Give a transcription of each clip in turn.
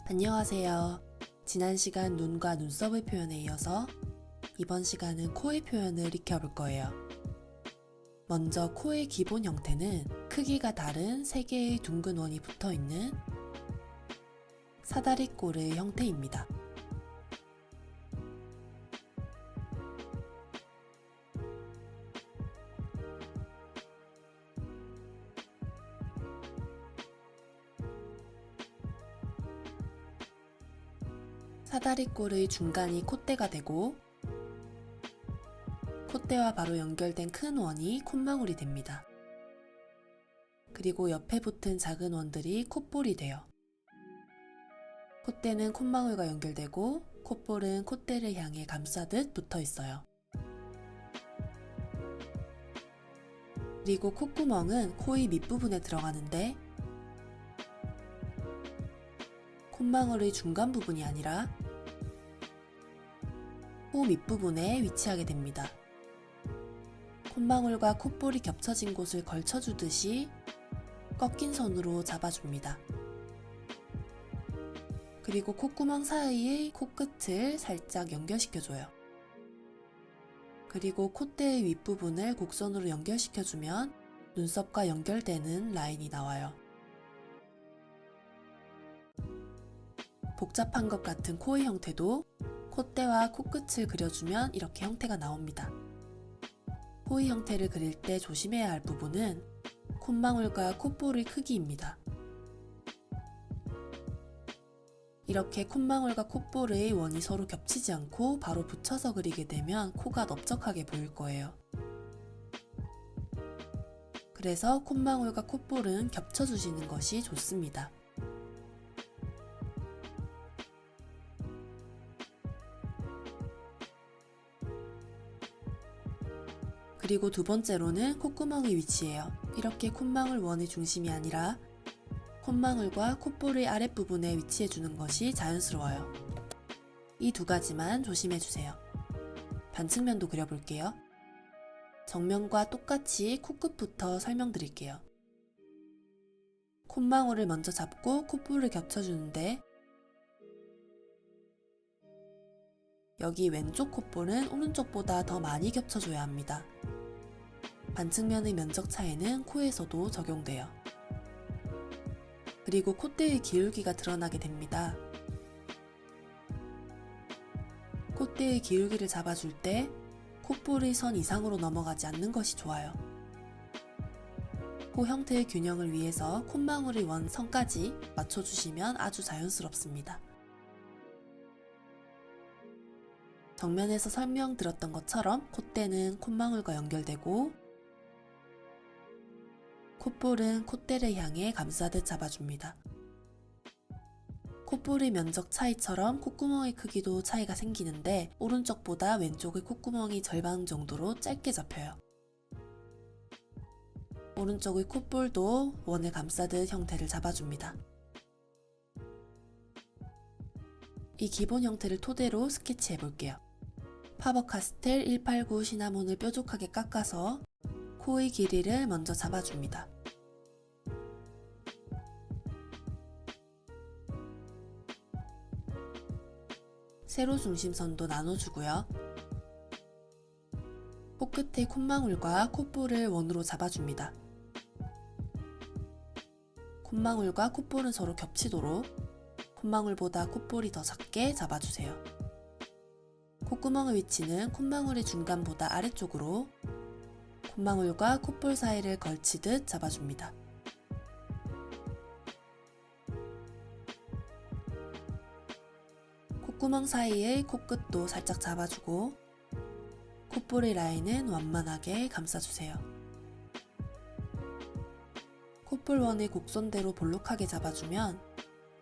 안녕하세요. 지난 시간 눈과 눈썹의 표현에 이어서 이번 시간은 코의 표현을 익혀볼 거예요. 먼저 코의 기본 형태는 크기가 다른 3개의 둥근 원이 붙어있는 사다리꼴의 형태입니다. 사다리꼴의 중간이 콧대가 되고 콧대와 바로 연결된 큰 원이 콧망울이 됩니다. 그리고 옆에 붙은 작은 원들이 콧볼이 돼요. 콧대는 콧망울과 연결되고 콧볼은 콧대를 향해 감싸듯 붙어 있어요. 그리고 콧구멍은 코의 밑부분에 들어가는데 콧망울의 중간 부분이 아니라 코 밑부분에 위치하게 됩니다. 콧망울과 콧볼이 겹쳐진 곳을 걸쳐주듯이 꺾인 선으로 잡아줍니다. 그리고 콧구멍 사이의 코끝을 살짝 연결시켜줘요. 그리고 콧대의 윗부분을 곡선으로 연결시켜주면 눈썹과 연결되는 라인이 나와요. 복잡한 것 같은 코의 형태도 콧대와 코끝을 그려주면 이렇게 형태가 나옵니다. 코의 형태를 그릴 때 조심해야 할 부분은 콧망울과 콧볼의 크기입니다. 이렇게 콧망울과 콧볼의 원이 서로 겹치지 않고 바로 붙여서 그리게 되면 코가 넓적하게 보일 거예요. 그래서 콧망울과 콧볼은 겹쳐주시는 것이 좋습니다. 그리고 두 번째로는 콧구멍의 위치예요. 이렇게 콧망울 원의 중심이 아니라 콧망울과 콧볼의 아랫부분에 위치해 주는 것이 자연스러워요. 이 두 가지만 조심해 주세요. 반측면도 그려볼게요. 정면과 똑같이 코끝부터 설명드릴게요. 콧망울을 먼저 잡고 콧볼을 겹쳐주는데 여기 왼쪽 콧볼은 오른쪽보다 더 많이 겹쳐줘야 합니다. 반측면의 면적 차이는 코에서도 적용돼요. 그리고 콧대의 기울기가 드러나게 됩니다. 콧대의 기울기를 잡아줄 때 콧볼의 선 이상으로 넘어가지 않는 것이 좋아요. 코 형태의 균형을 위해서 콧망울의 원 선까지 맞춰주시면 아주 자연스럽습니다. 정면에서 설명드렸던 것처럼 콧대는 콧망울과 연결되고 콧볼은 콧대를 향해 감싸듯 잡아줍니다. 콧볼의 면적 차이처럼 콧구멍의 크기도 차이가 생기는데 오른쪽보다 왼쪽의 콧구멍이 절반 정도로 짧게 잡혀요. 오른쪽의 콧볼도 원을 감싸듯 형태를 잡아줍니다. 이 기본 형태를 토대로 스케치해 볼게요. 파버카스텔 189 시나몬을 뾰족하게 깎아서 코의 길이를 먼저 잡아줍니다. 세로 중심선도 나눠주고요. 코끝의 콧망울과 콧볼을 원으로 잡아줍니다. 콧망울과 콧볼은 서로 겹치도록 콧망울보다 콧볼이 더 작게 잡아주세요. 콧구멍의 위치는 콧망울의 중간보다 아래쪽으로 콧망울과 콧볼 사이를 걸치듯 잡아줍니다. 콧구멍 사이의 코끝도 살짝 잡아주고 콧볼의 라인은 완만하게 감싸주세요. 콧볼원의 곡선대로 볼록하게 잡아주면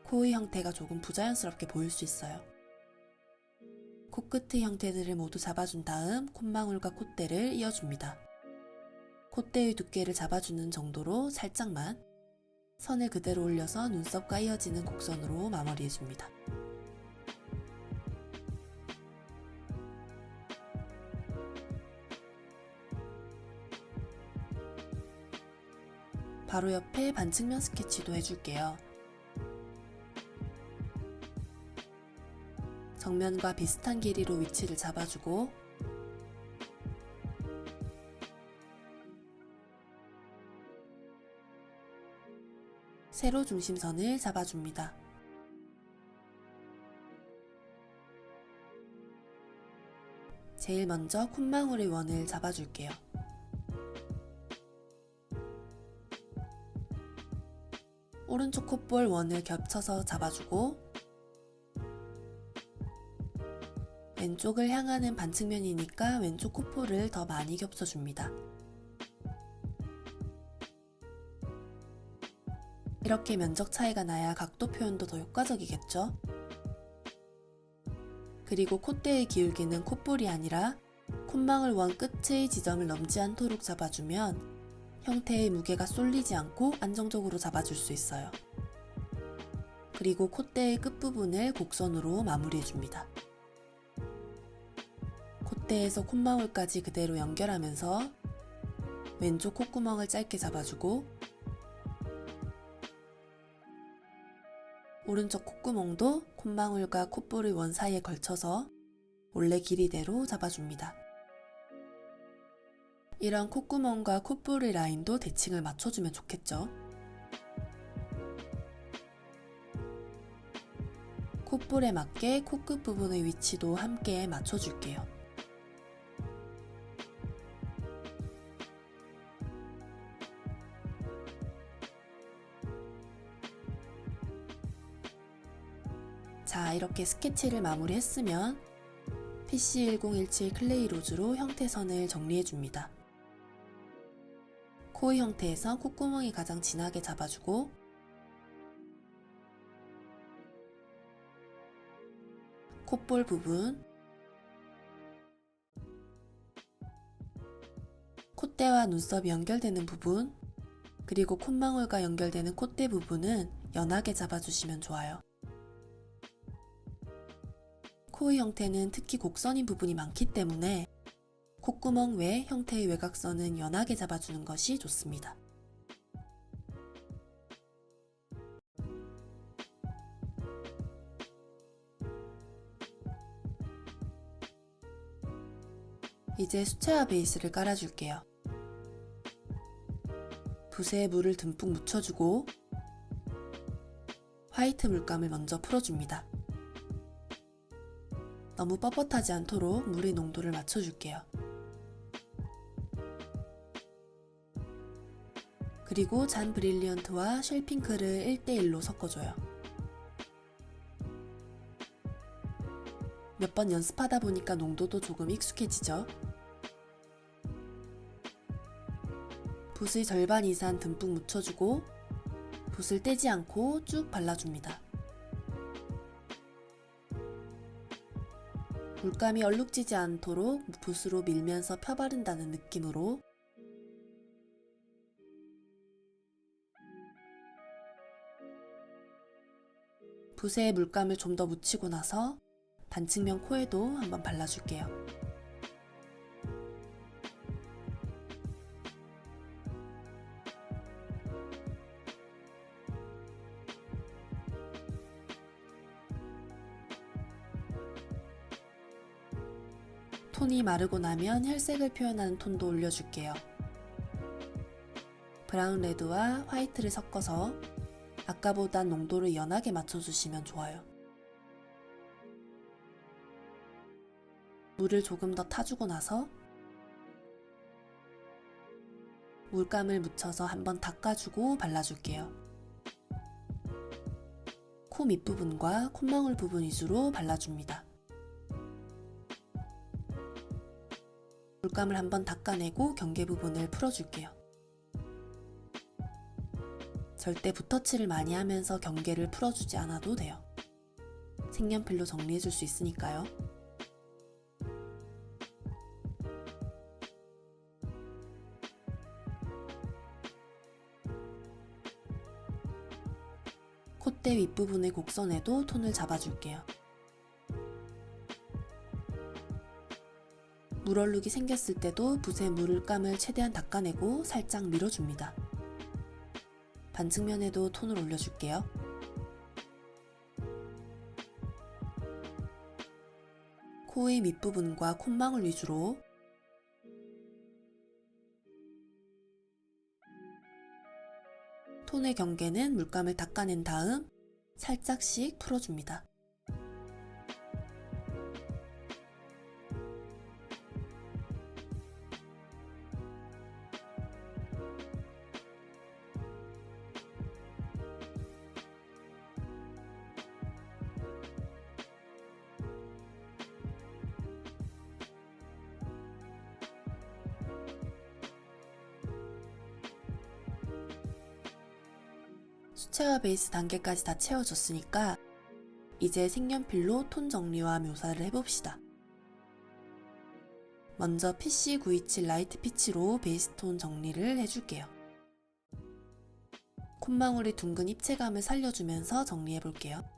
코의 형태가 조금 부자연스럽게 보일 수 있어요. 코끝의 형태들을 모두 잡아준 다음 콧망울과 콧대를 이어줍니다. 콧대의 두께를 잡아주는 정도로 살짝만 선을 그대로 올려서 눈썹과 이어지는 곡선으로 마무리해줍니다. 바로 옆에 반측면 스케치도 해줄게요. 정면과 비슷한 길이로 위치를 잡아주고 세로 중심선을 잡아줍니다. 제일 먼저 콧망울의 원을 잡아줄게요. 오른쪽 콧볼 원을 겹쳐서 잡아주고 왼쪽을 향하는 반측면이니까 왼쪽 콧볼을 더 많이 겹쳐줍니다. 이렇게 면적 차이가 나야 각도 표현도 더 효과적이겠죠? 그리고 콧대의 기울기는 콧볼이 아니라 콧망울 원 끝의 지점을 넘지 않도록 잡아주면 형태의 무게가 쏠리지 않고 안정적으로 잡아줄 수 있어요. 그리고 콧대의 끝부분을 곡선으로 마무리해줍니다. 콧대에서 콧망울까지 그대로 연결하면서 왼쪽 콧구멍을 짧게 잡아주고 오른쪽 콧구멍도 콧망울과 콧볼의 원 사이에 걸쳐서 원래 길이대로 잡아줍니다. 이런 콧구멍과 콧볼의 라인도 대칭을 맞춰주면 좋겠죠? 콧볼에 맞게 코끝 부분의 위치도 함께 맞춰줄게요. 자, 이렇게 스케치를 마무리했으면 PC1017 클레이 로즈로 형태선을 정리해줍니다. 코의 형태에서 콧구멍이 가장 진하게 잡아주고 콧볼 부분, 콧대와 눈썹이 연결되는 부분, 그리고 콧망울과 연결되는 콧대 부분은 연하게 잡아주시면 좋아요. 코의 형태는 특히 곡선인 부분이 많기 때문에 콧구멍 외 형태의 외곽선은 연하게 잡아주는 것이 좋습니다. 이제 수채화 베이스를 깔아줄게요. 붓에 물을 듬뿍 묻혀주고 화이트 물감을 먼저 풀어줍니다. 너무 뻣뻣하지 않도록 물의 농도를 맞춰줄게요. 그리고 잔 브릴리언트와 쉘 핑크를 1:1로 섞어줘요. 몇 번 연습하다 보니까 농도도 조금 익숙해지죠? 붓의 절반 이상 듬뿍 묻혀주고 붓을 떼지 않고 쭉 발라줍니다. 물감이 얼룩지지 않도록 붓으로 밀면서 펴바른다는 느낌으로 붓에 물감을 좀 더 묻히고 나서 반측면 코에도 한번 발라줄게요. 톤이 마르고 나면 혈색을 표현하는 톤도 올려줄게요. 브라운 레드와 화이트를 섞어서 아까보단 농도를 연하게 맞춰주시면 좋아요. 물을 조금 더 타주고 나서 물감을 묻혀서 한번 닦아주고 발라줄게요. 코 밑부분과 콧망울 부분 위주로 발라줍니다. 물감을 한번 닦아내고 경계 부분을 풀어줄게요. 절대 붓터치를 많이 하면서 경계를 풀어주지 않아도 돼요. 색연필로 정리해줄 수 있으니까요. 콧대 윗부분의 곡선에도 톤을 잡아줄게요. 물얼룩이 생겼을 때도 붓에 물감을 최대한 닦아내고 살짝 밀어줍니다. 반측면에도 톤을 올려줄게요. 코의 밑부분과 콧망울 위주로 톤의 경계는 물감을 닦아낸 다음 살짝씩 풀어줍니다. 수채화 베이스 단계까지 다 채워졌으니까 이제 색연필로 톤 정리와 묘사를 해봅시다. 먼저 PC927 라이트 피치로 베이스 톤 정리를 해줄게요. 콧망울의 둥근 입체감을 살려주면서 정리해볼게요.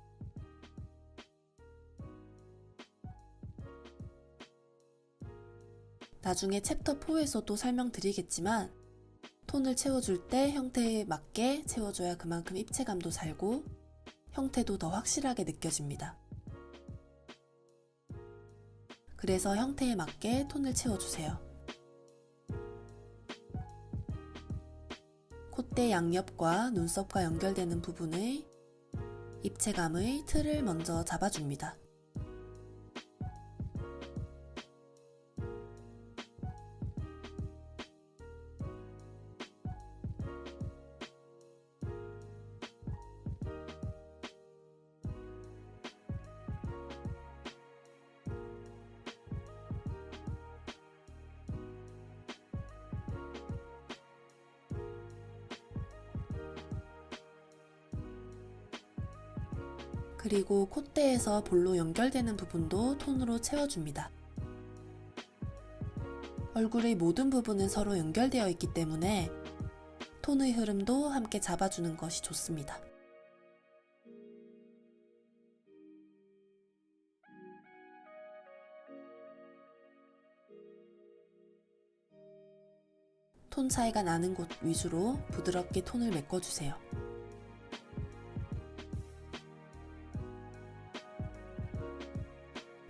나중에 챕터 4에서도 설명드리겠지만 톤을 채워줄 때 형태에 맞게 채워줘야 그만큼 입체감도 살고 형태도 더 확실하게 느껴집니다. 그래서 형태에 맞게 톤을 채워주세요. 콧대 양옆과 눈썹과 연결되는 부분의 입체감의 틀을 먼저 잡아줍니다. 그리고 콧대에서 볼로 연결되는 부분도 톤으로 채워줍니다. 얼굴의 모든 부분은 서로 연결되어 있기 때문에 톤의 흐름도 함께 잡아주는 것이 좋습니다. 톤 차이가 나는 곳 위주로 부드럽게 톤을 메꿔주세요.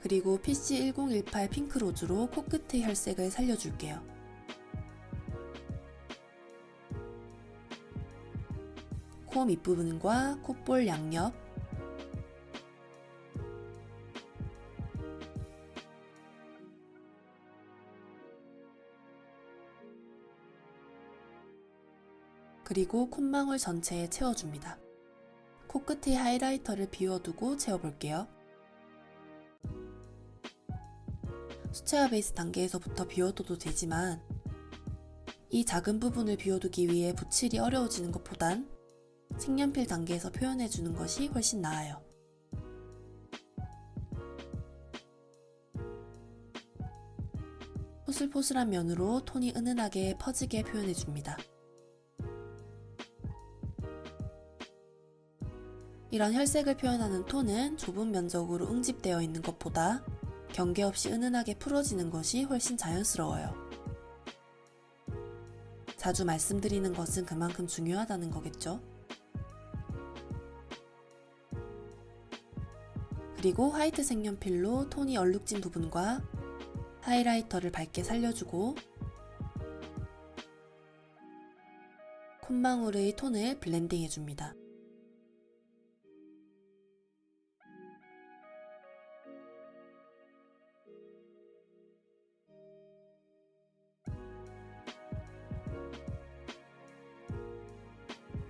그리고 PC1018 핑크 로즈로 코끝의 혈색을 살려줄게요. 코 밑부분과 콧볼 양옆, 그리고 콧망울 전체에 채워줍니다. 코끝의 하이라이터를 비워두고 채워볼게요. 수채화 베이스 단계에서부터 비워둬도 되지만 이 작은 부분을 비워두기 위해 붓칠이 어려워지는 것보단 색연필 단계에서 표현해주는 것이 훨씬 나아요. 포슬포슬한 면으로 톤이 은은하게 퍼지게 표현해줍니다. 이런 혈색을 표현하는 톤은 좁은 면적으로 응집되어 있는 것보다 경계 없이 은은하게 풀어지는 것이 훨씬 자연스러워요. 자주 말씀드리는 것은 그만큼 중요하다는 거겠죠? 그리고 화이트 색연필로 톤이 얼룩진 부분과 하이라이터를 밝게 살려주고 콧망울의 톤을 블렌딩 해줍니다.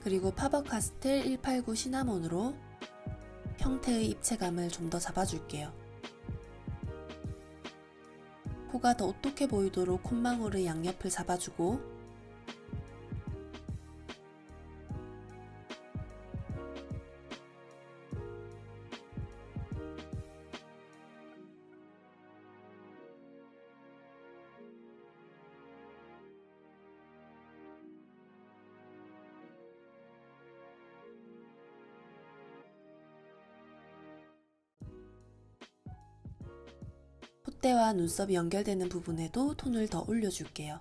그리고 파버카스텔 189 시나몬으로 형태의 입체감을 좀 더 잡아줄게요. 코가 더 오똑해 보이도록 콧망울의 양옆을 잡아주고 콧대와 눈썹이 연결되는 부분에도 톤을 더 올려줄게요.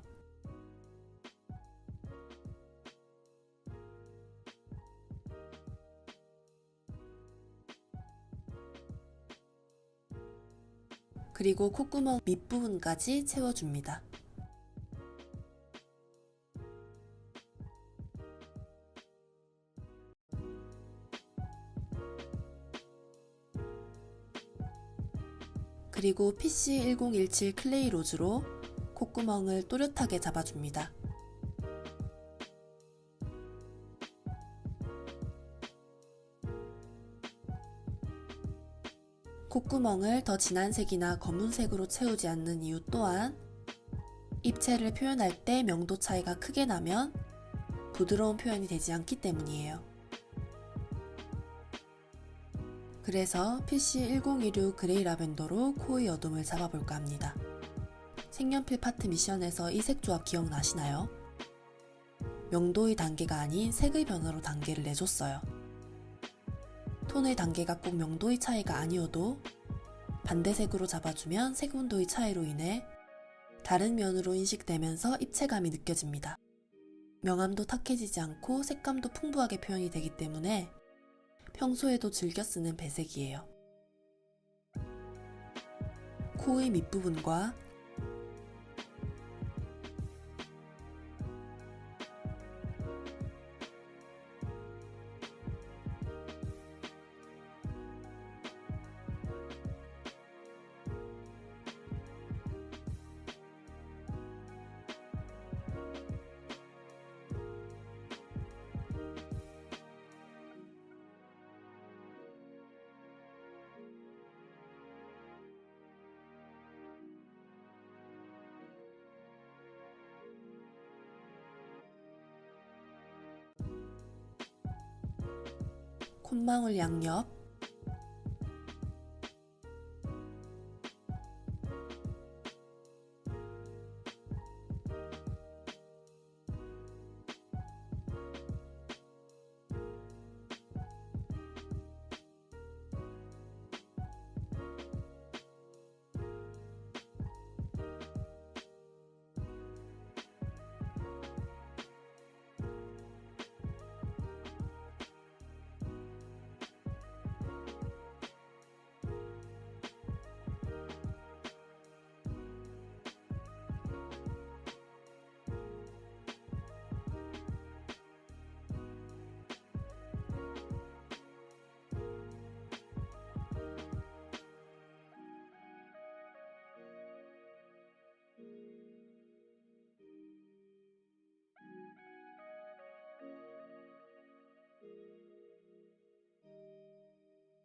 그리고 콧구멍 밑부분까지 채워줍니다. 그리고 PC1017 클레이 로즈로 콧구멍을 또렷하게 잡아줍니다. 콧구멍을 더 진한 색이나 검은색으로 채우지 않는 이유 또한 입체를 표현할 때 명도 차이가 크게 나면 부드러운 표현이 되지 않기 때문이에요. 그래서 PC1016 그레이 라벤더로 코의 어둠을 잡아볼까 합니다. 색연필 파트 미션에서 이 색 조합 기억나시나요? 명도의 단계가 아닌 색의 변화로 단계를 내줬어요. 톤의 단계가 꼭 명도의 차이가 아니어도 반대색으로 잡아주면 색온도의 차이로 인해 다른 면으로 인식되면서 입체감이 느껴집니다. 명암도 탁해지지 않고 색감도 풍부하게 표현이 되기 때문에 평소에도 즐겨 쓰는 배색이에요. 코의 밑부분과 콧망울 양옆,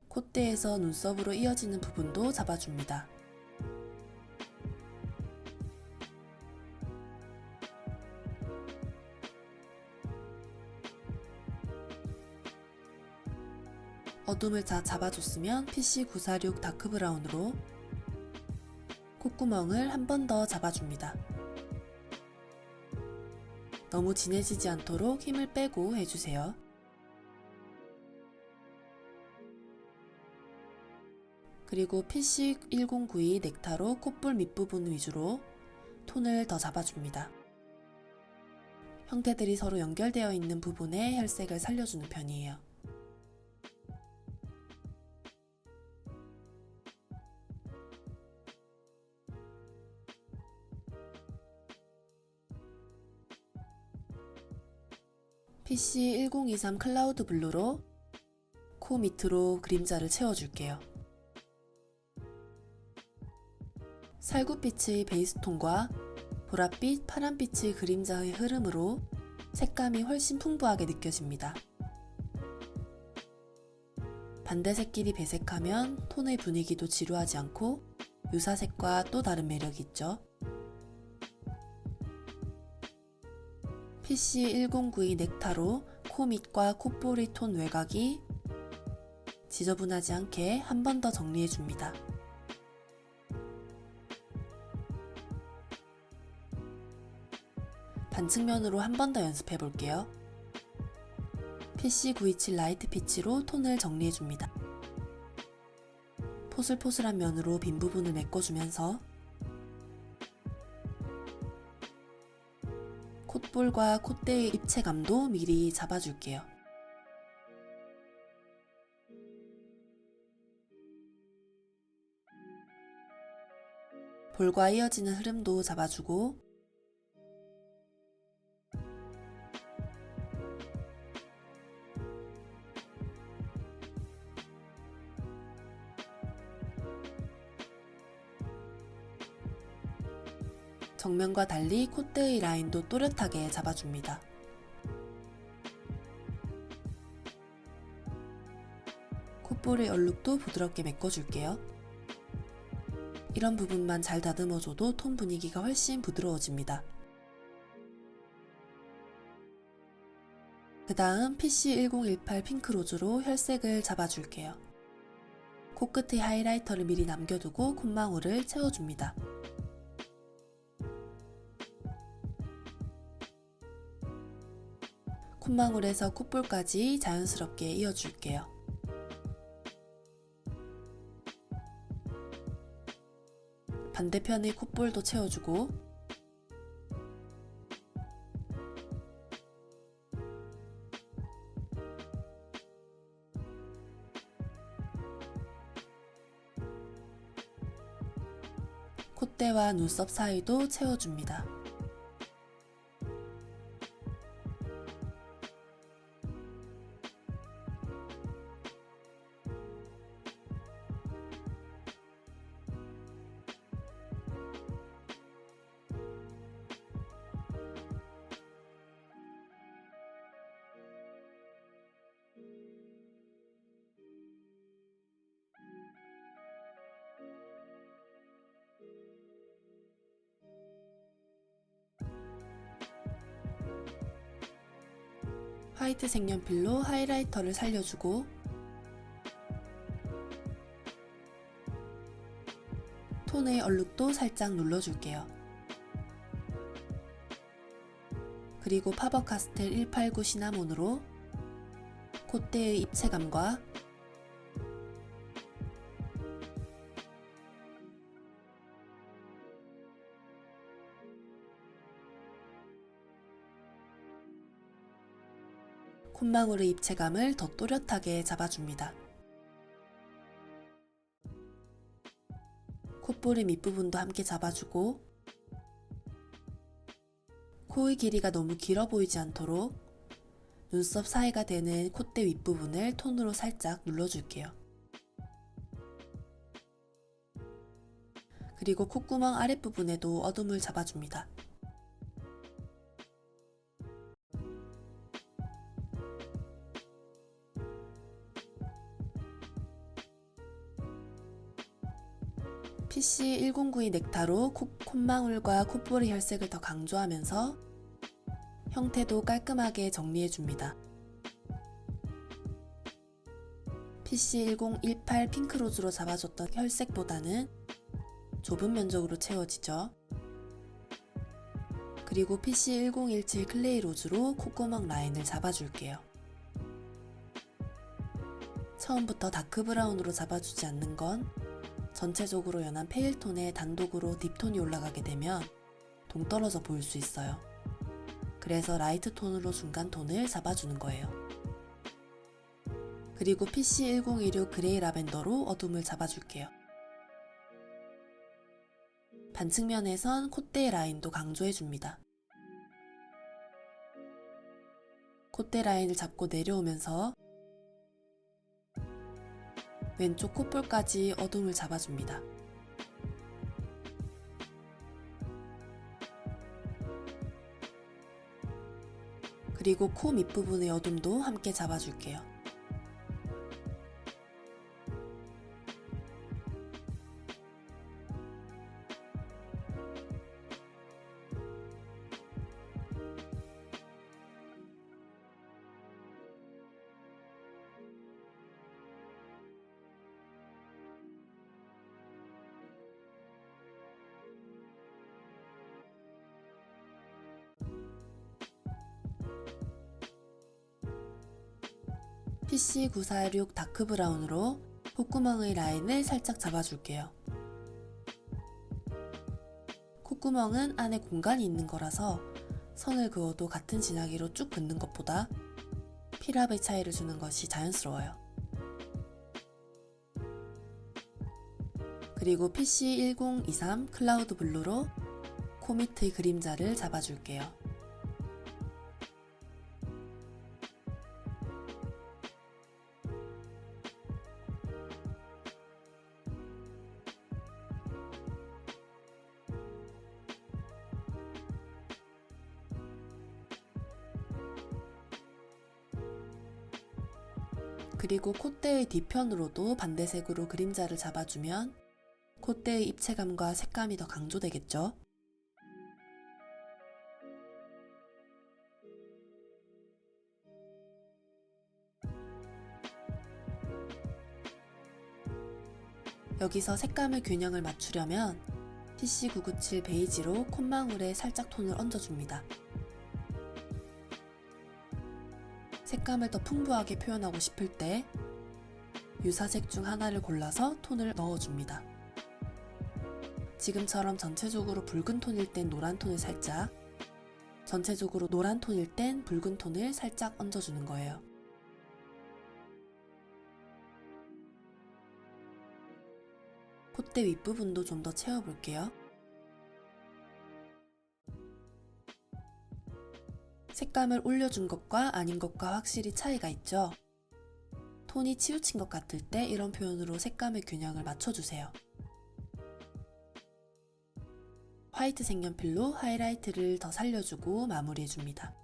콧대에서 눈썹으로 이어지는 부분도 잡아줍니다. 어둠을 다 잡아줬으면 PC946 다크브라운으로 콧구멍을 한 번 더 잡아줍니다. 너무 진해지지 않도록 힘을 빼고 해주세요. 그리고 PC1092 넥타로 콧볼 밑부분 위주로 톤을 더 잡아줍니다. 형태들이 서로 연결되어 있는 부분에 혈색을 살려주는 편이에요. PC1023 클라우드 블루로 코 밑으로 그림자를 채워줄게요. 살구빛의 베이스톤과 보랏빛, 파란빛의 그림자의 흐름으로 색감이 훨씬 풍부하게 느껴집니다. 반대색끼리 배색하면 톤의 분위기도 지루하지 않고 유사색과 또 다른 매력이 있죠. PC1092 넥타로 코 밑과 콧볼의 톤 외곽이 지저분하지 않게 한 번 더 정리해줍니다. 반측면으로 한 번 더 연습해 볼게요. PC927 라이트 피치로 톤을 정리해줍니다. 포슬포슬한 면으로 빈 부분을 메꿔주면서 콧볼과 콧대의 입체감도 미리 잡아줄게요. 볼과 이어지는 흐름도 잡아주고 정면과 달리 콧대의 라인도 또렷하게 잡아줍니다. 콧볼의 얼룩도 부드럽게 메꿔줄게요. 이런 부분만 잘 다듬어줘도 톤 분위기가 훨씬 부드러워집니다. 그 다음 PC1018 핑크로즈로 혈색을 잡아줄게요. 코끝의 하이라이터를 미리 남겨두고 콧망울을 채워줍니다. 콧망울에서 콧볼까지 자연스럽게 이어줄게요. 반대편의 콧볼도 채워주고 콧대와 눈썹 사이도 채워줍니다. 화이트 색연필로 하이라이터를 살려주고 톤의 얼룩도 살짝 눌러줄게요. 그리고 파버카스텔 189 시나몬으로 콧대의 입체감과 콧망울의 입체감을 더 또렷하게 잡아줍니다. 콧볼의 밑부분도 함께 잡아주고 코의 길이가 너무 길어 보이지 않도록 눈썹 사이가 되는 콧대 윗부분을 톤으로 살짝 눌러줄게요. 그리고 콧구멍 아랫부분에도 어둠을 잡아줍니다. PC1092 넥타로 콧망울과 콧볼의 혈색을 더 강조하면서 형태도 깔끔하게 정리해줍니다. PC1018 핑크로즈로 잡아줬던 혈색보다는 좁은 면적으로 채워지죠. 그리고 PC1017 클레이 로즈로 콧구멍 라인을 잡아줄게요. 처음부터 다크 브라운으로 잡아주지 않는 건 전체적으로 연한 페일톤에 단독으로 딥톤이 올라가게 되면 동떨어져 보일 수 있어요. 그래서 라이트 톤으로 중간 톤을 잡아주는 거예요. 그리고 PC1016 그레이 라벤더로 어둠을 잡아줄게요. 반측면에선 콧대 라인도 강조해줍니다. 콧대 라인을 잡고 내려오면서 왼쪽 콧볼까지 어둠을 잡아줍니다. 그리고 코 밑부분의 어둠도 함께 잡아줄게요. PC946 다크 브라운으로 콧구멍의 라인을 살짝 잡아줄게요. 콧구멍은 안에 공간이 있는 거라서 선을 그어도 같은 진하기로 쭉 긋는 것보다 필압의 차이를 주는 것이 자연스러워요. 그리고 PC1023 클라우드 블루로 코 밑의 그림자를 잡아줄게요. 그리고 콧대의 뒤편으로도 반대색으로 그림자를 잡아주면 콧대의 입체감과 색감이 더 강조되겠죠? 여기서 색감의 균형을 맞추려면 CC997 베이지로 콧망울에 살짝 톤을 얹어줍니다. 색감을 더 풍부하게 표현하고 싶을 때 유사색 중 하나를 골라서 톤을 넣어줍니다. 지금처럼 전체적으로 붉은 톤일 땐 노란 톤을 살짝, 전체적으로 노란 톤일 땐 붉은 톤을 살짝 얹어주는 거예요. 콧대 윗부분도 좀 더 채워볼게요. 색감을 올려준 것과 아닌 것과 확실히 차이가 있죠? 톤이 치우친 것 같을 때 이런 표현으로 색감의 균형을 맞춰주세요. 화이트 색연필로 하이라이트를 더 살려주고 마무리해줍니다.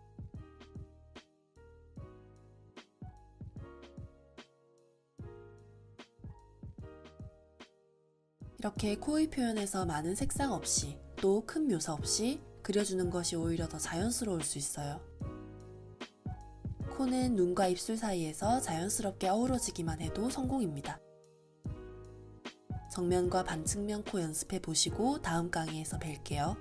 이렇게 코의 표현에서 많은 색상 없이 또 큰 묘사 없이 그려주는 것이 오히려 더 자연스러울 수 있어요. 코는 눈과 입술 사이에서 자연스럽게 어우러지기만 해도 성공입니다. 정면과 반측면 코 연습해 보시고 다음 강의에서 뵐게요.